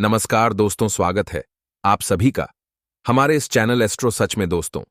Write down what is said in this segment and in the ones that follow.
नमस्कार दोस्तों, स्वागत है आप सभी का हमारे इस चैनल एस्ट्रो सच में। दोस्तों,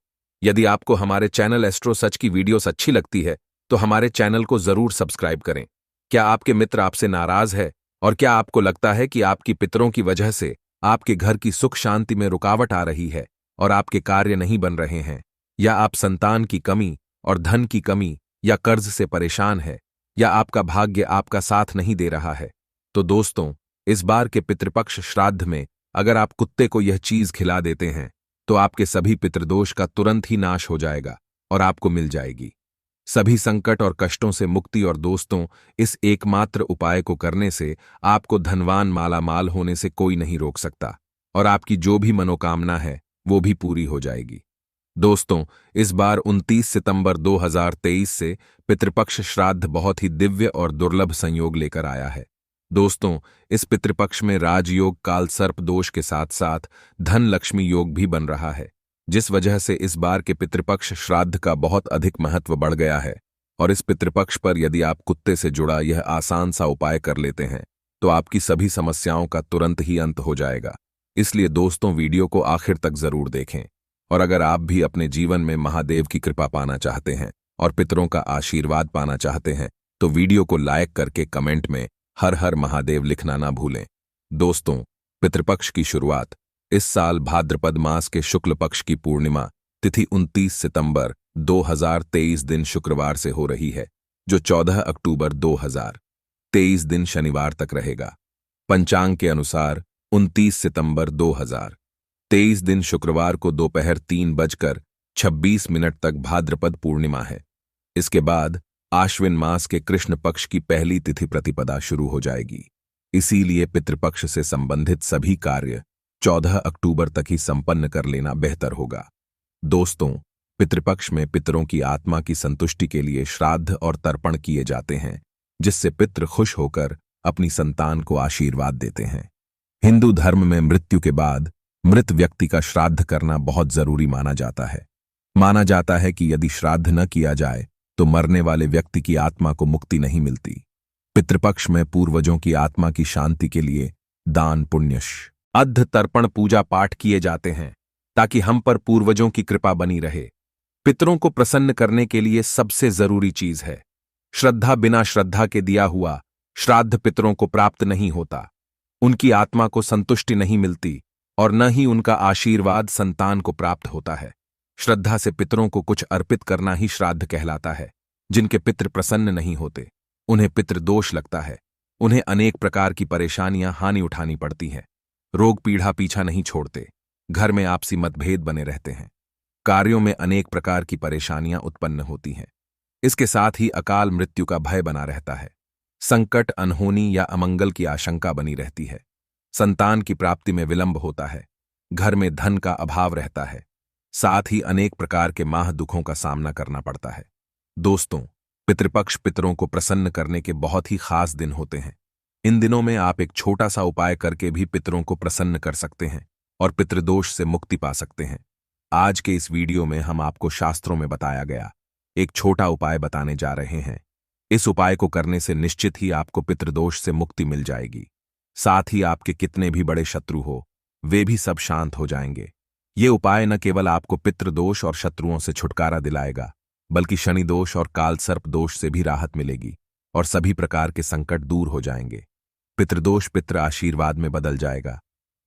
यदि आपको हमारे चैनल एस्ट्रो सच की वीडियोस अच्छी लगती है तो हमारे चैनल को जरूर सब्सक्राइब करें। क्या आपके मित्र आपसे नाराज है और क्या आपको लगता है कि आपकी पितरों की वजह से आपके घर की सुख शांति में रुकावट आ रही है और आपके कार्य नहीं बन रहे हैं, या आप संतान की कमी और धन की कमी या कर्ज से परेशान है, या आपका भाग्य आपका साथ नहीं दे रहा है? तो दोस्तों, इस बार के पितृपक्ष श्राद्ध में अगर आप कुत्ते को यह चीज खिला देते हैं तो आपके सभी पितृदोष का तुरंत ही नाश हो जाएगा और आपको मिल जाएगी सभी संकट और कष्टों से मुक्ति। और दोस्तों, इस एकमात्र उपाय को करने से आपको धनवान माला माल होने से कोई नहीं रोक सकता और आपकी जो भी मनोकामना है वो भी पूरी हो जाएगी। दोस्तों, इस बार 29 सितंबर 2023 से पितृपक्ष श्राद्ध बहुत ही दिव्य और दुर्लभ संयोग लेकर आया है। दोस्तों, इस पितृपक्ष में राजयोग काल सर्प दोष के साथ साथ धन लक्ष्मी योग भी बन रहा है, जिस वजह से इस बार के पितृपक्ष श्राद्ध का बहुत अधिक महत्व बढ़ गया है। और इस पितृपक्ष पर यदि आप कुत्ते से जुड़ा यह आसान सा उपाय कर लेते हैं तो आपकी सभी समस्याओं का तुरंत ही अंत हो जाएगा। इसलिए दोस्तों, वीडियो को आखिर तक जरूर देखें। और अगर आप भी अपने जीवन में महादेव की कृपा पाना चाहते हैं और पितरों का आशीर्वाद पाना चाहते हैं तो वीडियो को लाइक करके कमेंट में हर हर महादेव लिखना ना भूलें। दोस्तों, पितृपक्ष की शुरुआत इस साल भाद्रपद मास के शुक्ल पक्ष की पूर्णिमा तिथि 29 सितंबर 2023 दिन शुक्रवार से हो रही है, जो 14 अक्टूबर 2023 दिन शनिवार तक रहेगा। पंचांग के अनुसार 29 सितंबर 2023 दिन शुक्रवार को दोपहर 3:26 तक भाद्रपद पूर्णिमा है। इसके बाद आश्विन मास के कृष्ण पक्ष की पहली तिथि प्रतिपदा शुरू हो जाएगी। इसीलिए पितृपक्ष से संबंधित सभी कार्य 14 अक्टूबर तक ही संपन्न कर लेना बेहतर होगा। दोस्तों, पितृपक्ष में पितरों की आत्मा की संतुष्टि के लिए श्राद्ध और तर्पण किए जाते हैं, जिससे पितृ खुश होकर अपनी संतान को आशीर्वाद देते हैं। हिंदू धर्म में मृत्यु के बाद मृत व्यक्ति का श्राद्ध करना बहुत जरूरी माना जाता है। माना जाता है कि यदि श्राद्ध न किया जाए तो मरने वाले व्यक्ति की आत्मा को मुक्ति नहीं मिलती। पितृपक्ष में पूर्वजों की आत्मा की शांति के लिए दान, पुण्य, श्राद्ध, तर्पण, पूजा पाठ किए जाते हैं ताकि हम पर पूर्वजों की कृपा बनी रहे। पितरों को प्रसन्न करने के लिए सबसे जरूरी चीज है श्रद्धा। बिना श्रद्धा के दिया हुआ श्राद्ध पितरों को प्राप्त नहीं होता, उनकी आत्मा को संतुष्टि नहीं मिलती और न ही उनका आशीर्वाद संतान को प्राप्त होता है। श्रद्धा से पितरों को कुछ अर्पित करना ही श्राद्ध कहलाता है। जिनके पितृ प्रसन्न नहीं होते उन्हें पितृदोष लगता है, उन्हें अनेक प्रकार की परेशानियां हानि उठानी पड़ती हैं। रोग पीड़ा पीछा नहीं छोड़ते, घर में आपसी मतभेद बने रहते हैं, कार्यों में अनेक प्रकार की परेशानियां उत्पन्न होती हैं। इसके साथ ही अकाल मृत्यु का भय बना रहता है, संकट, अनहोनी या अमंगल की आशंका बनी रहती है, संतान की प्राप्ति में विलंब होता है, घर में धन का अभाव रहता है, साथ ही अनेक प्रकार के माह दुखों का सामना करना पड़ता है। दोस्तों, पितृपक्ष पितरों को प्रसन्न करने के बहुत ही खास दिन होते हैं। इन दिनों में आप एक छोटा सा उपाय करके भी पितरों को प्रसन्न कर सकते हैं और पितृदोष से मुक्ति पा सकते हैं। आज के इस वीडियो में हम आपको शास्त्रों में बताया गया एक छोटा उपाय बताने जा रहे हैं। इस उपाय को करने से निश्चित ही आपको पितृदोष से मुक्ति मिल जाएगी। साथ ही आपके कितने भी बड़े शत्रु हो वे भी सब शांत हो जाएंगे। ये उपाय न केवल आपको पितृदोष और शत्रुओं से छुटकारा दिलाएगा, बल्कि शनि दोष और काल सर्प दोष से भी राहत मिलेगी और सभी प्रकार के संकट दूर हो जाएंगे। पितृदोष पितृ आशीर्वाद में बदल जाएगा।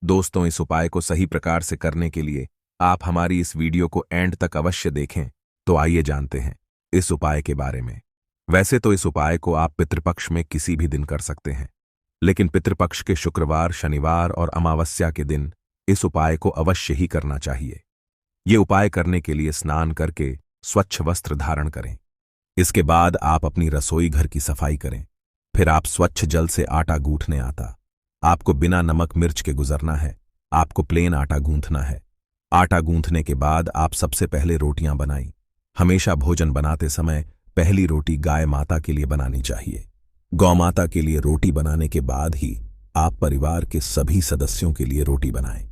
दोस्तों, इस उपाय को सही प्रकार से करने के लिए आप हमारी इस वीडियो को एंड तक अवश्य देखें। तो आइए जानते हैं इस उपाय के बारे में। वैसे तो इस उपाय को आप पितृपक्ष में किसी भी दिन कर सकते हैं, लेकिन पितृपक्ष के शुक्रवार, शनिवार और अमावस्या के दिन इस उपाय को अवश्य ही करना चाहिए। ये उपाय करने के लिए स्नान करके स्वच्छ वस्त्र धारण करें। इसके बाद आप अपनी रसोई घर की सफाई करें। फिर आप स्वच्छ जल से आटा गूंथने आता। आपको बिना नमक मिर्च के गुजरना है। आपको प्लेन आटा गूंथना है। आटा गूंथने के बाद आप सबसे पहले रोटियां बनाई। हमेशा भोजन बनाते समय पहली रोटी गाय माता के लिए बनानी चाहिए। गौ माता के लिए रोटी बनाने के बाद ही आप परिवार के सभी सदस्यों के लिए रोटी बनाएं।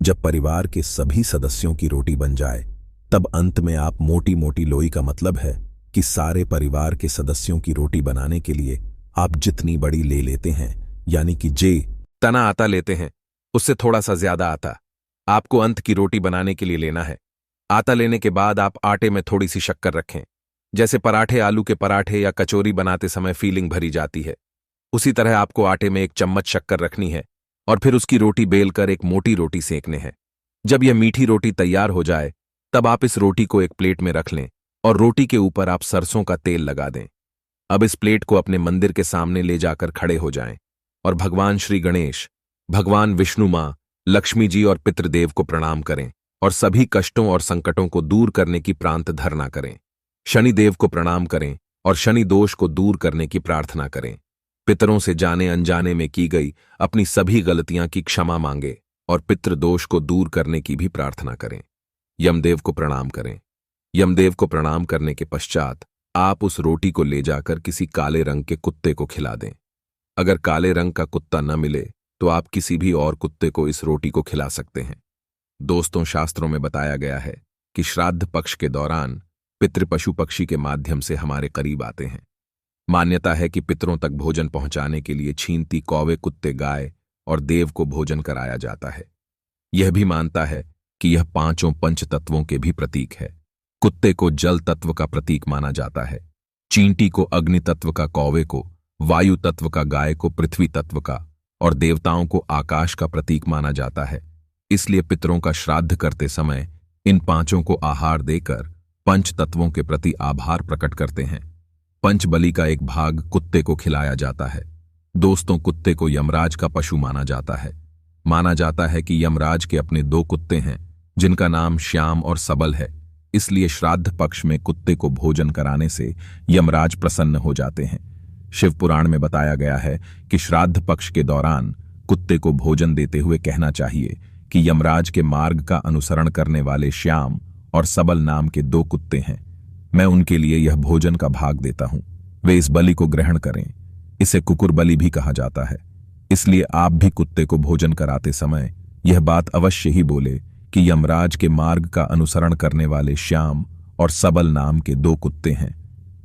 जब परिवार के सभी सदस्यों की रोटी बन जाए तब अंत में आप मोटी मोटी लोई, का मतलब है कि सारे परिवार के सदस्यों की रोटी बनाने के लिए आप जितनी बड़ी ले लेते हैं, यानी कि जे तना आता लेते हैं, उससे थोड़ा सा ज्यादा आटा आपको अंत की रोटी बनाने के लिए लेना है। आटा लेने के बाद आप आटे में थोड़ी सी शक्कर रखें। जैसे पराठे, आलू के पराठे या कचौरी बनाते समय फीलिंग भरी जाती है, उसी तरह आपको आटे में 1 चम्मच शक्कर रखनी है और फिर उसकी रोटी बेलकर एक मोटी रोटी सेंकने हैं। जब यह मीठी रोटी तैयार हो जाए तब आप इस रोटी को एक प्लेट में रख लें और रोटी के ऊपर आप सरसों का तेल लगा दें। अब इस प्लेट को अपने मंदिर के सामने ले जाकर खड़े हो जाएं और भगवान श्री गणेश, भगवान विष्णु, मां लक्ष्मी जी और पितृदेव को प्रणाम करें और सभी कष्टों और संकटों को दूर करने की प्रांत धारणा करें। शनिदेव को प्रणाम करें और शनि दोष को दूर करने की प्रार्थना करें। पितरों से जाने अनजाने में की गई अपनी सभी गलतियां की क्षमा मांगे और पितृदोष को दूर करने की भी प्रार्थना करें। यमदेव को प्रणाम करें। यमदेव को प्रणाम करने के पश्चात आप उस रोटी को ले जाकर किसी काले रंग के कुत्ते को खिला दें। अगर काले रंग का कुत्ता न मिले तो आप किसी भी और कुत्ते को इस रोटी को खिला सकते हैं। दोस्तों, शास्त्रों में बताया गया है कि श्राद्ध पक्ष के दौरान पितृ पशु पक्षी के माध्यम से हमारे करीब आते हैं। मान्यता है कि पितरों तक भोजन पहुंचाने के लिए छींती, कौवे, कुत्ते, गाय और देव को भोजन कराया जाता है। यह भी मानता है कि यह 5 पंच तत्वों के भी प्रतीक है। कुत्ते को जल तत्व का प्रतीक माना जाता है, चींटी को अग्नि तत्व का, कौवे को वायु तत्व का, गाय को पृथ्वी तत्व का और देवताओं को आकाश का प्रतीक माना जाता है। इसलिए पितरों का श्राद्ध करते समय इन 5 को आहार देकर पंच तत्वों के प्रति आभार प्रकट करते हैं। पंच बलि का एक भाग कुत्ते को खिलाया जाता है। दोस्तों, कुत्ते को यमराज का पशु माना जाता है। माना जाता है कि यमराज के अपने 2 कुत्ते हैं जिनका नाम श्याम और सबल है। इसलिए श्राद्ध पक्ष में कुत्ते को भोजन कराने से यमराज प्रसन्न हो जाते हैं। शिव पुराण में बताया गया है कि श्राद्ध पक्ष के दौरान कुत्ते को भोजन देते हुए कहना चाहिए कि यमराज के मार्ग का अनुसरण करने वाले श्याम और सबल नाम के 2 कुत्ते हैं। मैं उनके लिए यह भोजन का भाग देता हूं। वे इस बलि को ग्रहण करें। इसे कुकुर बलि भी कहा जाता है। इसलिए आप भी कुत्ते को भोजन कराते समय यह बात अवश्य ही बोले कि यमराज के मार्ग का अनुसरण करने वाले श्याम और सबल नाम के 2 कुत्ते हैं।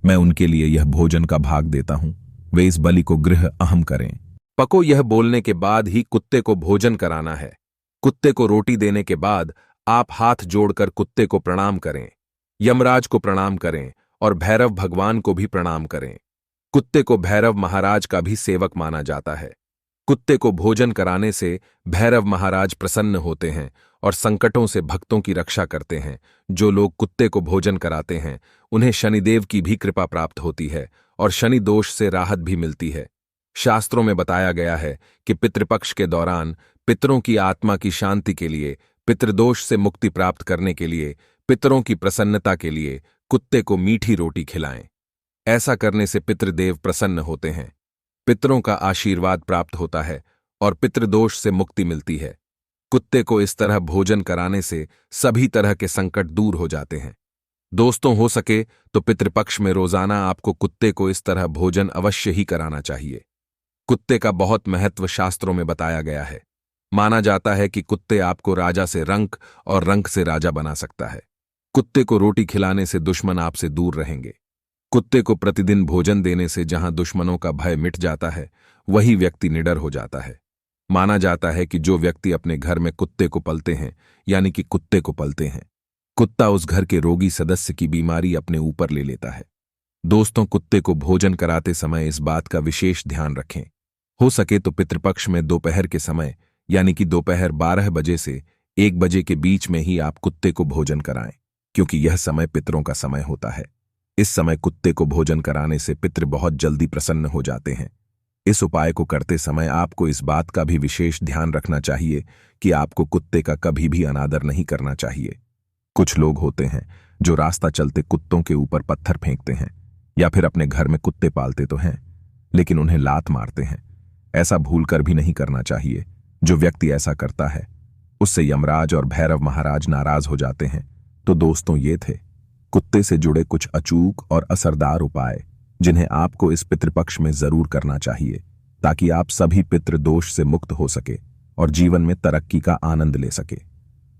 मैं उनके लिए यह भोजन का भाग देता हूं। वे इस बलि को गृह अहम करें। पको यह बोलने के बाद ही कुत्ते को भोजन कराना है। कुत्ते को रोटी देने के बाद आप हाथ जोड़कर कुत्ते को प्रणाम करें, यमराज को प्रणाम करें और भैरव भगवान को भी प्रणाम करें। कुत्ते को भैरव महाराज का भी सेवक माना जाता है। कुत्ते को भोजन कराने से भैरव महाराज प्रसन्न होते हैं और संकटों से भक्तों की रक्षा करते हैं। जो लोग कुत्ते को भोजन कराते हैं उन्हें शनिदेव की भी कृपा प्राप्त होती है और शनि दोष से राहत भी मिलती है। शास्त्रों में बताया गया है कि पितृपक्ष के दौरान पितरों की आत्मा की शांति के लिए, पितृदोष से मुक्ति प्राप्त करने के लिए, पितरों की प्रसन्नता के लिए कुत्ते को मीठी रोटी खिलाएं। ऐसा करने से पितृदेव प्रसन्न होते हैं, पितरों का आशीर्वाद प्राप्त होता है और पितृदोष से मुक्ति मिलती है। कुत्ते को इस तरह भोजन कराने से सभी तरह के संकट दूर हो जाते हैं। दोस्तों, हो सके तो पितृपक्ष में रोजाना आपको कुत्ते को इस तरह भोजन अवश्य ही कराना चाहिए। कुत्ते का बहुत महत्व शास्त्रों में बताया गया है। माना जाता है कि कुत्ते आपको राजा से रंक और रंक से राजा बना सकता है। कुत्ते को रोटी खिलाने से दुश्मन आपसे दूर रहेंगे। कुत्ते को प्रतिदिन भोजन देने से जहां दुश्मनों का भय मिट जाता है वही व्यक्ति निडर हो जाता है। माना जाता है कि जो व्यक्ति अपने घर में कुत्ते को पलते हैं, यानी कि कुत्ते को पलते हैं, कुत्ता उस घर के रोगी सदस्य की बीमारी अपने ऊपर ले लेता है। दोस्तों, कुत्ते को भोजन कराते समय इस बात का विशेष ध्यान रखें। हो सके तो पितृपक्ष में दोपहर के समय, यानी कि दोपहर 12 बजे से 1 बजे के बीच में ही आप कुत्ते को भोजन कराएं, क्योंकि यह समय पितरों का समय होता है। इस समय कुत्ते को भोजन कराने से पितृ बहुत जल्दी प्रसन्न हो जाते हैं। इस उपाय को करते समय आपको इस बात का भी विशेष ध्यान रखना चाहिए कि आपको कुत्ते का कभी भी अनादर नहीं करना चाहिए। कुछ लोग होते हैं जो रास्ता चलते कुत्तों के ऊपर पत्थर फेंकते हैं या फिर अपने घर में कुत्ते पालते तो हैं लेकिन उन्हें लात मारते हैं। ऐसा भूलकर भी नहीं करना चाहिए। जो व्यक्ति ऐसा करता है उससे यमराज और भैरव महाराज नाराज हो जाते हैं। तो दोस्तों, ये थे कुत्ते से जुड़े कुछ अचूक और असरदार उपाय जिन्हें आपको इस पितृपक्ष में जरूर करना चाहिए ताकि आप सभी पितृ दोष से मुक्त हो सके और जीवन में तरक्की का आनंद ले सके।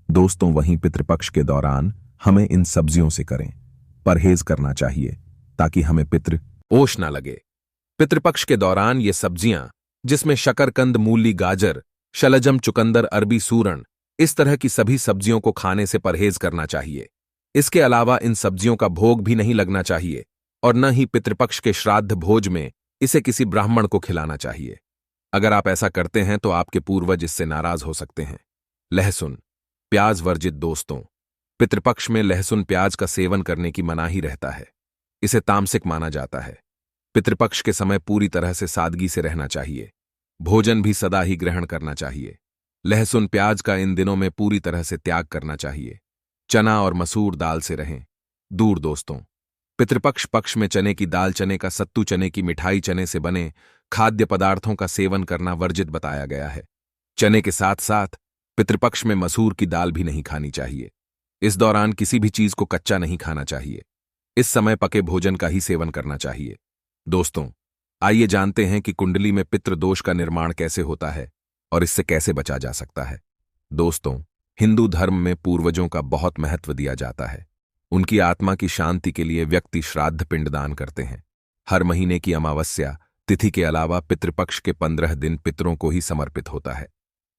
दोस्तों, वहीं पितृपक्ष के दौरान हमें इन सब्जियों से परहेज करना चाहिए ताकि हमें पितृ ओश ना लगे। पितृपक्ष के दौरान ये सब्जियां, जिसमें शकरकंद, मूली, गाजर, शलजम, चुकंदर, अरबी, सूरण, इस तरह की सभी सब्जियों को खाने से परहेज करना चाहिए। इसके अलावा इन सब्जियों का भोग भी नहीं लगना चाहिए और न ही पितृपक्ष के श्राद्ध भोज में इसे किसी ब्राह्मण को खिलाना चाहिए। अगर आप ऐसा करते हैं तो आपके पूर्वज इससे नाराज हो सकते हैं। लहसुन, प्याज वर्जित। दोस्तों, पितृपक्ष में लहसुन प्याज का सेवन करने की मनाही रहता है। इसे तामसिक माना जाता है। पितृपक्ष के समय पूरी तरह से सादगी से रहना चाहिए। भोजन भी सदा ही ग्रहण करना चाहिए। लहसुन प्याज का इन दिनों में पूरी तरह से त्याग करना चाहिए। चना और मसूर दाल से रहें दूर। दोस्तों, पितृपक्ष पक्ष में चने की दाल, चने का सत्तू, चने की मिठाई, चने से बने खाद्य पदार्थों का सेवन करना वर्जित बताया गया है। चने के साथ साथ पितृपक्ष में मसूर की दाल भी नहीं खानी चाहिए। इस दौरान किसी भी चीज को कच्चा नहीं खाना चाहिए। इस समय पके भोजन का ही सेवन करना चाहिए। दोस्तों, आइए जानते हैं कि कुंडली में पितृ दोष का निर्माण कैसे होता है और इससे कैसे बचा जा सकता है। दोस्तों, हिंदू धर्म में पूर्वजों का बहुत महत्व दिया जाता है। उनकी आत्मा की शांति के लिए व्यक्ति श्राद्ध पिंडदान करते हैं। हर महीने की अमावस्या तिथि के अलावा पितृपक्ष के 15 दिन पितरों को ही समर्पित होता है।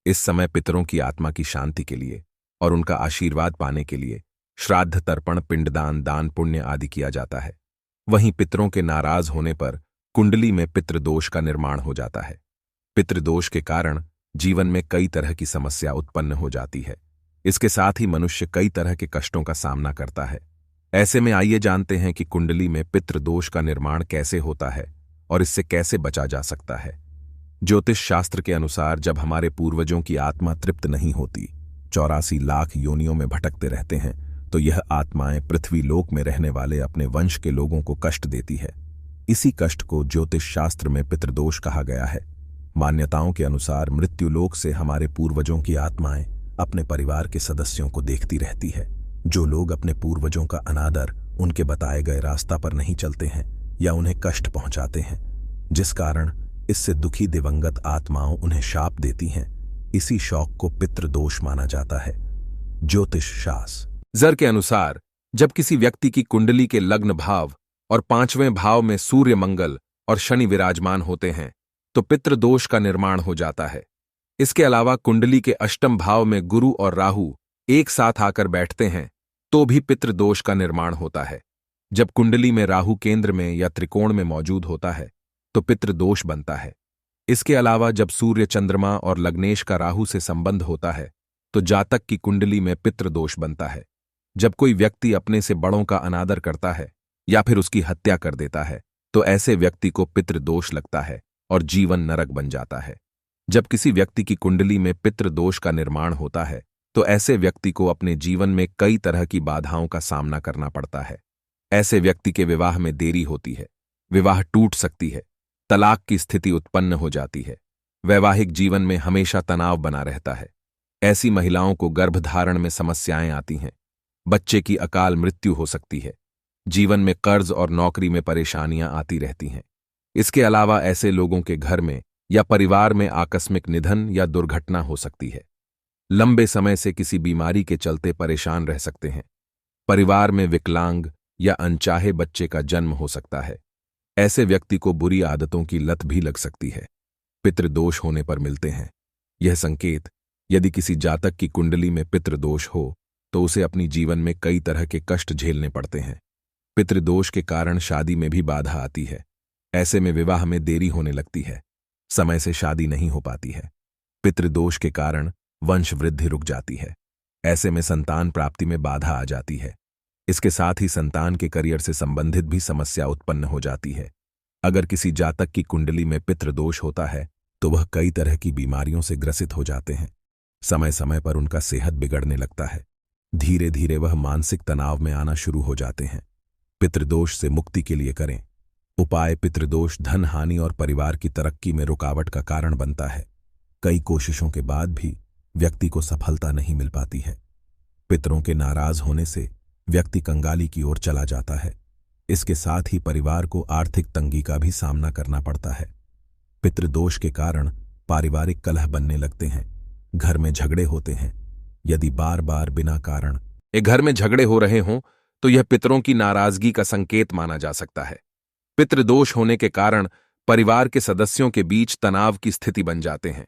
इस समय पितरों की आत्मा की शांति के लिए और उनका आशीर्वाद पाने के लिए श्राद्ध, तर्पण, पिंडदान, दान, पुण्य आदि किया जाता है। वहीं पितरों के नाराज होने पर कुंडली में पितृदोष का निर्माण हो जाता है। पितृदोष के कारण जीवन में कई तरह की समस्या उत्पन्न हो जाती है। इसके साथ ही मनुष्य कई तरह के कष्टों का सामना करता है। ऐसे में आइए जानते हैं कि कुंडली में पितृदोष का निर्माण कैसे होता है और इससे कैसे बचा जा सकता है। ज्योतिष शास्त्र के अनुसार जब हमारे पूर्वजों की आत्मा तृप्त नहीं होती, 84 लाख योनियों में भटकते रहते हैं, तो यह आत्माएं पृथ्वी लोक में रहने वाले अपने वंश के लोगों को कष्ट देती है। इसी कष्ट को ज्योतिष शास्त्र में पितृदोष कहा गया है। मान्यताओं के अनुसार मृत्युलोक से हमारे पूर्वजों की आत्माएं अपने परिवार के सदस्यों को देखती रहती है। जो लोग अपने पूर्वजों का अनादर, उनके बताए गए रास्ता पर नहीं चलते हैं या उन्हें कष्ट पहुंचाते हैं, जिस कारण इससे दुखी दिवंगत आत्माओं उन्हें शाप देती हैं, इसी शौक को पितृदोष माना जाता है। ज्योतिष शास्त्र के अनुसार जब किसी व्यक्ति की कुंडली के लग्न भाव और 5वें भाव में सूर्य, मंगल और शनि विराजमान होते हैं तो पितृदोष का निर्माण हो जाता है। इसके अलावा कुंडली के अष्टम भाव में गुरु और राहु एक साथ आकर बैठते हैं तो भी पितृदोष का निर्माण होता है। जब कुंडली में राहु केंद्र में या त्रिकोण में मौजूद होता है तो पितृदोष बनता है। इसके अलावा जब सूर्य, चंद्रमा और लग्नेश का राहु से संबंध होता है तो जातक की कुंडली में पितृदोष बनता है। जब कोई व्यक्ति अपने से बड़ों का अनादर करता है या फिर उसकी हत्या कर देता है तो ऐसे व्यक्ति को पितृदोष लगता है और जीवन नरक बन जाता है। जब किसी व्यक्ति की कुंडली में पितृदोष का निर्माण होता है तो ऐसे व्यक्ति को अपने जीवन में कई तरह की बाधाओं का सामना करना पड़ता है। ऐसे व्यक्ति के विवाह में देरी होती है, विवाह टूट सकती है, तलाक की स्थिति उत्पन्न हो जाती है, वैवाहिक जीवन में हमेशा तनाव बना रहता है। ऐसी महिलाओं को गर्भधारण में समस्याएं आती हैं, बच्चे की अकाल मृत्यु हो सकती है, जीवन में कर्ज और नौकरी में परेशानियां आती रहती हैं। इसके अलावा ऐसे लोगों के घर में या परिवार में आकस्मिक निधन या दुर्घटना हो सकती है। लंबे समय से किसी बीमारी के चलते परेशान रह सकते हैं। परिवार में विकलांग या अनचाहे बच्चे का जन्म हो सकता है। ऐसे व्यक्ति को बुरी आदतों की लत भी लग सकती है। पितृदोष होने पर मिलते हैं यह संकेत। यदि किसी जातक की कुंडली में पितृदोष हो तो उसे अपनी जीवन में कई तरह के कष्ट झेलने पड़ते हैं। पितृदोष के कारण शादी में भी बाधा आती है। ऐसे में विवाह में देरी होने लगती है, समय से शादी नहीं हो पाती है। पितृदोष के कारण वंश वृद्धि रुक जाती है। ऐसे में संतान प्राप्ति में बाधा आ जाती है। इसके साथ ही संतान के करियर से संबंधित भी समस्या उत्पन्न हो जाती है। अगर किसी जातक की कुंडली में पितृदोष होता है तो वह कई तरह की बीमारियों से ग्रसित हो जाते हैं। समय समय पर उनका सेहत बिगड़ने लगता है। धीरे धीरे वह मानसिक तनाव में आना शुरू हो जाते हैं। पितृदोष से मुक्ति के लिए करें उपाय। पितृदोष धन हानि और परिवार की तरक्की में रुकावट का कारण बनता है। कई कोशिशों के बाद भी व्यक्ति को सफलता नहीं मिल पाती है। पितरों के नाराज होने से व्यक्ति कंगाली की ओर चला जाता है। इसके साथ ही परिवार को आर्थिक तंगी का भी सामना करना पड़ता है। पितृदोष के कारण पारिवारिक कलह बनने लगते हैं, घर में झगड़े होते हैं। यदि बार बार बिना कारण घर में झगड़े हो रहे हों तो यह पितरों की नाराजगी का संकेत माना जा सकता है। पितृदोष होने के कारण परिवार के सदस्यों के बीच तनाव की स्थिति बन जाते हैं।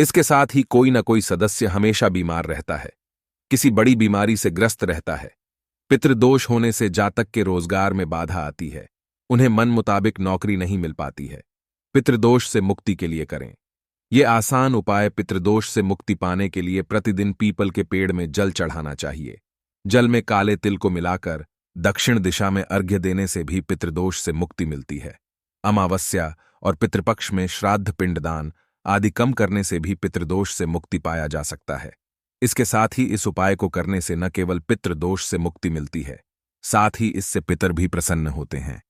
इसके साथ ही कोई न कोई सदस्य हमेशा बीमार रहता है, किसी बड़ी बीमारी से ग्रस्त रहता है। पितृदोष होने से जातक के रोजगार में बाधा आती है, उन्हें मन मुताबिक नौकरी नहीं मिल पाती है। पितृदोष से मुक्ति के लिए करें ये आसान उपाय। पितृदोष से मुक्ति पाने के लिए प्रतिदिन पीपल के पेड़ में जल चढ़ाना चाहिए। जल में काले तिल को मिलाकर दक्षिण दिशा में अर्घ्य देने से भी पितृदोष से मुक्ति मिलती है। अमावस्या और पितृपक्ष में श्राद्ध, पिंडदान आदि कम करने से भी पितृदोष से मुक्ति पाया जा सकता है। इसके साथ ही इस उपाय को करने से न केवल पितृदोष से मुक्ति मिलती है, साथ ही इससे पितर भी प्रसन्न होते हैं।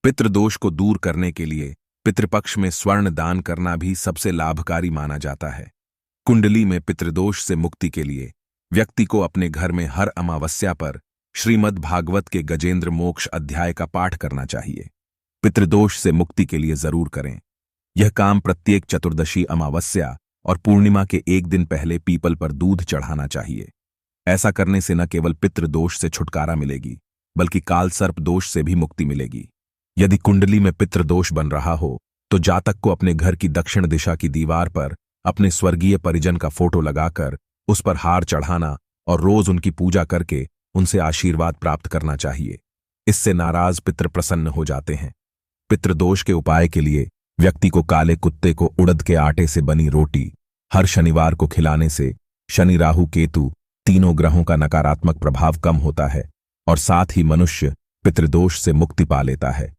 पितृदोष को दूर करने के लिए पितृपक्ष में स्वर्ण दान करना भी सबसे लाभकारी माना जाता है। कुंडली में पितृदोष से मुक्ति के लिए व्यक्ति को अपने घर में हर अमावस्या पर श्रीमद् भागवत के गजेंद्र मोक्ष अध्याय का पाठ करना चाहिए। पितृदोष से मुक्ति के लिए जरूर करें। यह काम प्रत्येक चतुर्दशी, अमावस्या और पूर्णिमा के एक दिन पहले पीपल पर दूध चढ़ाना चाहिए। ऐसा करने से न केवल पितृदोष से छुटकारा मिलेगी, बल्कि काल सर्प दोष से भी मुक्ति मिलेगी। यदि कुंडली में पितृदोष बन रहा हो तो जातक को अपने घर की दक्षिण दिशा की दीवार पर अपने स्वर्गीय परिजन का फोटो लगाकर उस पर हार चढ़ाना और रोज उनकी पूजा करके उनसे आशीर्वाद प्राप्त करना चाहिए। इससे नाराज पितृ प्रसन्न हो जाते हैं। पितृदोष के उपाय के लिए व्यक्ति को काले कुत्ते को उड़द के आटे से बनी रोटी हर शनिवार को खिलाने से शनि, राहु, केतु तीनों ग्रहों का नकारात्मक प्रभाव कम होता है और साथ ही मनुष्य पितृदोष से मुक्ति पा लेता है।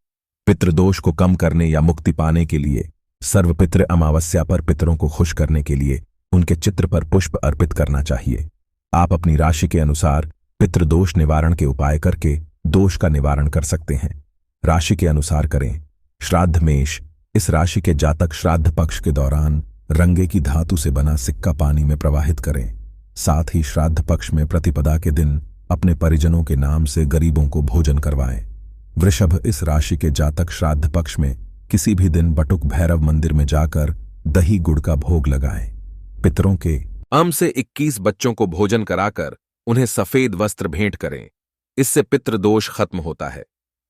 पितृदोष को कम करने या मुक्ति पाने के लिए सर्वपितृ अमावस्या पर पितरों को खुश करने के लिए उनके चित्र पर पुष्प अर्पित करना चाहिए। आप अपनी राशि के अनुसार पितृदोष निवारण के उपाय करके दोष का निवारण कर सकते हैं। राशि के अनुसार करें। श्राद्ध मेष, इस राशि के जातक श्राद्ध पक्ष के दौरान रंगे की धातु से बना सिक्का पानी में प्रवाहित करें। साथ ही श्राद्ध पक्ष में प्रतिपदा के दिन अपने परिजनों के नाम से गरीबों को भोजन करवाएं। वृषभ, इस राशि के जातक श्राद्ध पक्ष में किसी भी दिन बटुक भैरव मंदिर में जाकर दही गुड़ का भोग लगाएं। पितरों के अम से 21 बच्चों को भोजन कराकर उन्हें सफेद वस्त्र भेंट करें। इससे पितृदोष खत्म होता है।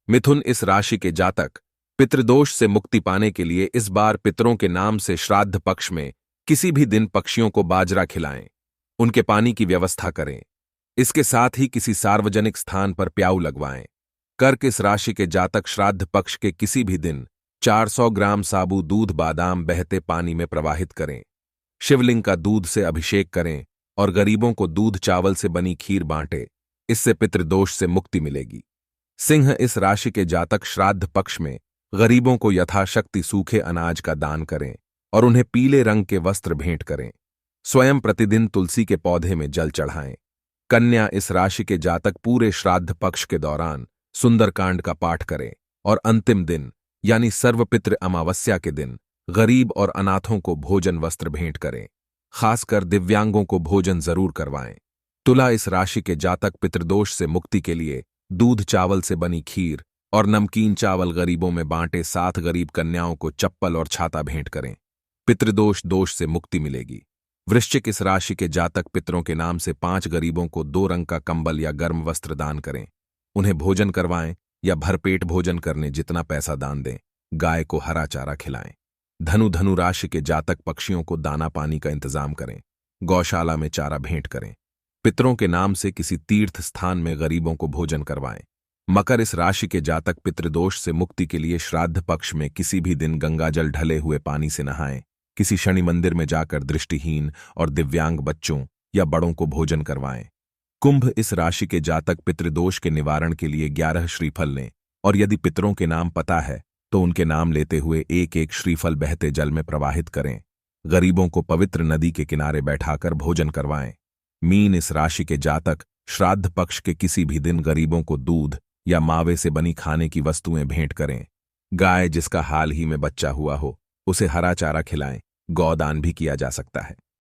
मिथुन, इस राशि के जातक पितृदोष से मुक्ति पाने के लिए इस बार पितरों के नाम से श्राद्ध पक्ष में किसी भी दिन पक्षियों को बाजरा खिलाएं, उनके पानी की व्यवस्था करें। इसके साथ ही किसी सार्वजनिक स्थान पर प्याऊ लगवाएं। कर्क, इस राशि के जातक श्राद्ध पक्ष के किसी भी दिन 400 ग्राम साबू दूध बादाम बहते पानी में प्रवाहित करें। शिवलिंग का दूध से अभिषेक करें और गरीबों को दूध चावल से बनी खीर बांटें। इससे पितृदोष से मुक्ति मिलेगी। सिंह, इस राशि के जातक श्राद्ध पक्ष में गरीबों को यथाशक्ति सूखे अनाज का दान करें और उन्हें पीले रंग के वस्त्र भेंट करें। स्वयं प्रतिदिन तुलसी के पौधे में जल चढ़ाएं। कन्या, इस राशि के जातक पूरे श्राद्ध पक्ष के दौरान सुंदरकांड का पाठ करें और अंतिम दिन यानी सर्वपितृ अमावस्या के दिन गरीब और अनाथों को भोजन वस्त्र भेंट करें। खासकर दिव्यांगों को भोजन जरूर करवाएं। तुला, इस राशि के जातक पितृदोष से मुक्ति के लिए दूध चावल से बनी खीर और नमकीन चावल गरीबों में बांटे। साथ गरीब कन्याओं को चप्पल और छाता भेंट करें। पितृदोष दोष से मुक्ति मिलेगी। वृश्चिक, इस राशि के जातक पितरों के नाम से 5 गरीबों को 2 रंग का कंबल या गर्म वस्त्र दान करें। उन्हें भोजन करवाएं या भरपेट भोजन करने जितना पैसा दान दें। गाय को हरा चारा खिलाएं। धनु राशि के जातक पक्षियों को दाना पानी का इंतजाम करें। गौशाला में चारा भेंट करें। पितरों के नाम से किसी तीर्थ स्थान में गरीबों को भोजन करवाएं। मकर, इस राशि के जातक पितृदोष से मुक्ति के लिए श्राद्ध पक्ष में किसी भी दिन गंगाजल ढले हुए पानी से नहाएं। किसी शनि मंदिर में जाकर दृष्टिहीन और दिव्यांग बच्चों या बड़ों को भोजन करवाएं। कुंभ, इस राशि के जातक पितृदोष के निवारण के लिए 11 श्रीफल लें और यदि पितरों के नाम पता है तो उनके नाम लेते हुए एक श्रीफल बहते जल में प्रवाहित करें। गरीबों को पवित्र नदी के किनारे बैठाकर भोजन करवाएं। मीन, इस राशि के जातक श्राद्ध पक्ष के किसी भी दिन गरीबों को दूध या मावे से बनी खाने की वस्तुएं भेंट करें। गाय जिसका हाल ही में बच्चा हुआ हो उसे हरा चारा खिलाएं। गौदान भी किया जा सकता है।